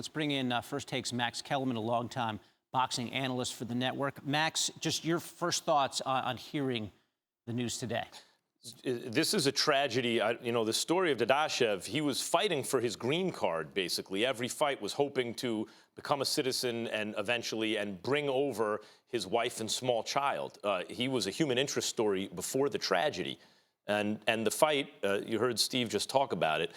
Let's bring in First Take's Max Kellerman, a longtime boxing analyst for the network. Max, just your first thoughts on hearing the news today. This is a tragedy. The story of Dadashev, he was fighting for his green card, basically. Every fight was hoping to become a citizen and eventually bring over his wife and small child. He was a human interest story before the tragedy. And the fight, you heard Steve just talk about it.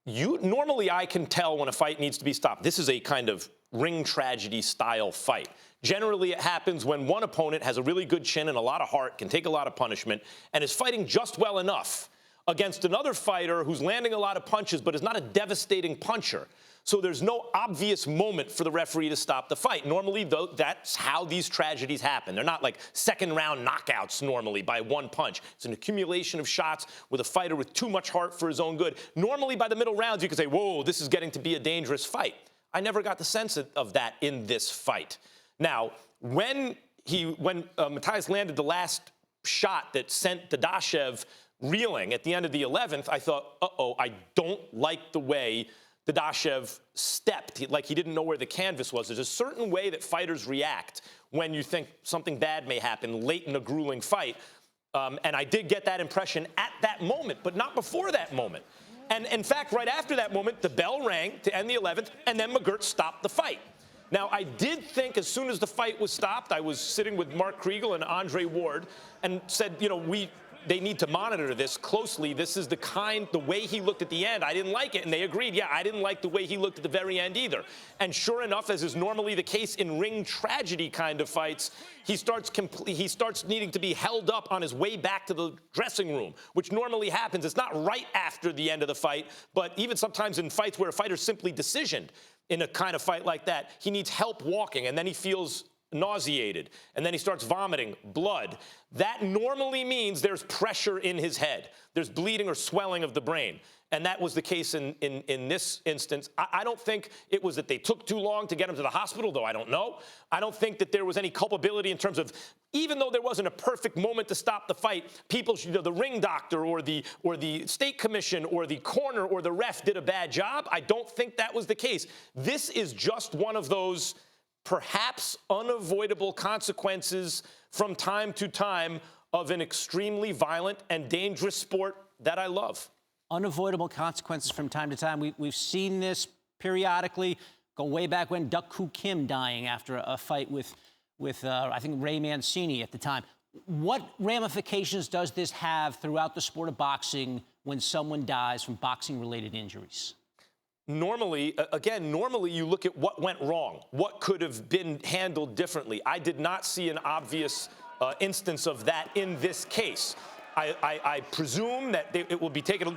Normally, I can tell when a fight needs to be stopped. This is a kind of ring tragedy style fight. Generally, it happens when one opponent has a really good chin and a lot of heart, can take a lot of punishment, and is fighting just well enough against another fighter who's landing a lot of punches but is not a devastating puncher. So there's no obvious moment for the referee to stop the fight. Normally, though, that's how these tragedies happen. They're not like second-round knockouts normally by one punch. It's an accumulation of shots with a fighter with too much heart for his own good. Normally, by the middle rounds, you can say, whoa, this is getting to be a dangerous fight. I never got the sense of that in this fight. Now, when Matias landed the last shot that sent Dadashev reeling at the end of the 11th, I thought, uh-oh, I don't like the way Dadashev stepped, like he didn't know where the canvas was. There's a certain way that fighters react when you think something bad may happen late in a grueling fight. And I did get that impression at that moment, but not before that moment. And in fact, right after that moment, the bell rang to end the 11th, and then McGirt stopped the fight. Now, I did think as soon as the fight was stopped, I was sitting with Mark Kriegel and Andre Ward and said, they need to monitor this closely. This is the way he looked at the end. I didn't like it, and they agreed, yeah, I didn't like the way he looked at the very end either. And sure enough, as is normally the case in ring tragedy kind of fights, he starts needing to be held up on his way back to the dressing room, which normally happens. It's not right after the end of the fight, but even sometimes in fights where a fighter's simply decisioned in a kind of fight like that, he needs help walking, and then he feels nauseated, and then he starts vomiting blood. That normally means there's pressure in his head. There's bleeding or swelling of the brain. And that was the case in this instance. I don't think it was that they took too long to get him to the hospital, though I don't know. I don't think that there was any culpability in terms of, even though there wasn't a perfect moment to stop the fight, people, the ring doctor or the state commission or the corner or the ref did a bad job. I don't think that was the case. This is just one of those perhaps unavoidable consequences from time to time of an extremely violent and dangerous sport that I love. Unavoidable consequences from time to time. We've seen this periodically, go way back when, Duck Koo Kim dying after a fight with I think Ray Mancini at the time. What ramifications does this have throughout the sport of boxing when someone dies from boxing-related injuries? Normally you look at what went wrong, what could have been handled differently. I did not see an obvious instance of that in this case. I presume that it will be taken,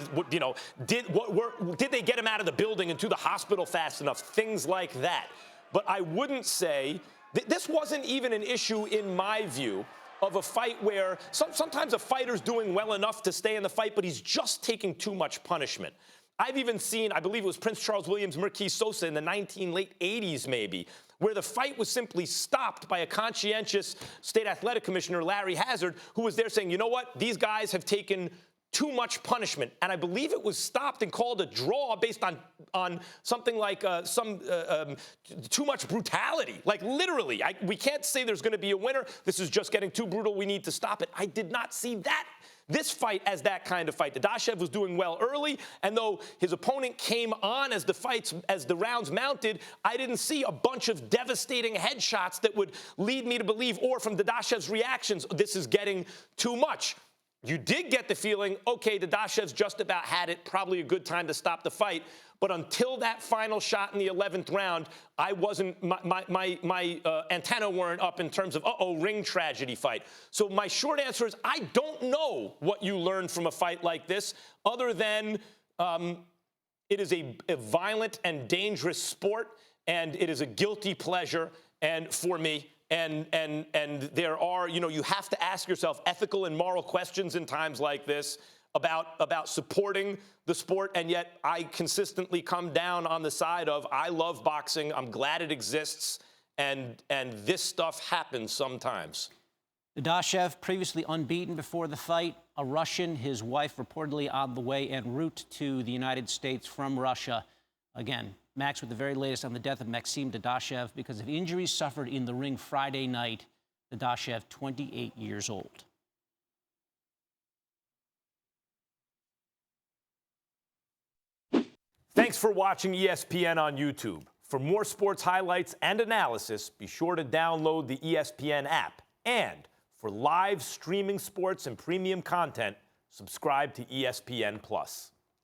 did they get him out of the building and to the hospital fast enough, things like that. But I wouldn't say, this wasn't even an issue in my view of a fight where sometimes a fighter's doing well enough to stay in the fight, but he's just taking too much punishment. I've even seen, I believe it was Prince Charles Williams, Marquis Sosa in the late 80s maybe, where the fight was simply stopped by a conscientious state athletic commissioner, Larry Hazard, who was there saying, you know what, these guys have taken too much punishment. And I believe it was stopped and called a draw based on something like too much brutality. Like literally, we can't say there's going to be a winner. This is just getting too brutal. We need to stop it. I did not see this fight as that kind of fight. Dadashev was doing well early, and though his opponent came on as the rounds mounted, I didn't see a bunch of devastating headshots that would lead me to believe, or from Dadashev's reactions, this is getting too much. You did get the feeling, okay, Dadashev's just about had it, probably a good time to stop the fight. But until that final shot in the 11th round, I wasn't, my antenna weren't up in terms of, ring tragedy fight. So my short answer is I don't know what you learn from a fight like this, other than it is a violent and dangerous sport, and it is a guilty pleasure and for me. And there are, you have to ask yourself ethical and moral questions in times like this about supporting the sport, and yet I consistently come down on the side of I love boxing, I'm glad it exists, and this stuff happens sometimes. Dadashev, previously unbeaten before the fight, a Russian, his wife reportedly on the way en route to the United States from Russia. Again, Max, with the very latest on the death of Maxim Dadashev because of injuries suffered in the ring Friday night. Dadashev, 28 years old. Thanks for watching ESPN on YouTube. For more sports highlights and analysis, be sure to download the ESPN app. And for live streaming sports and premium content, subscribe to ESPN+.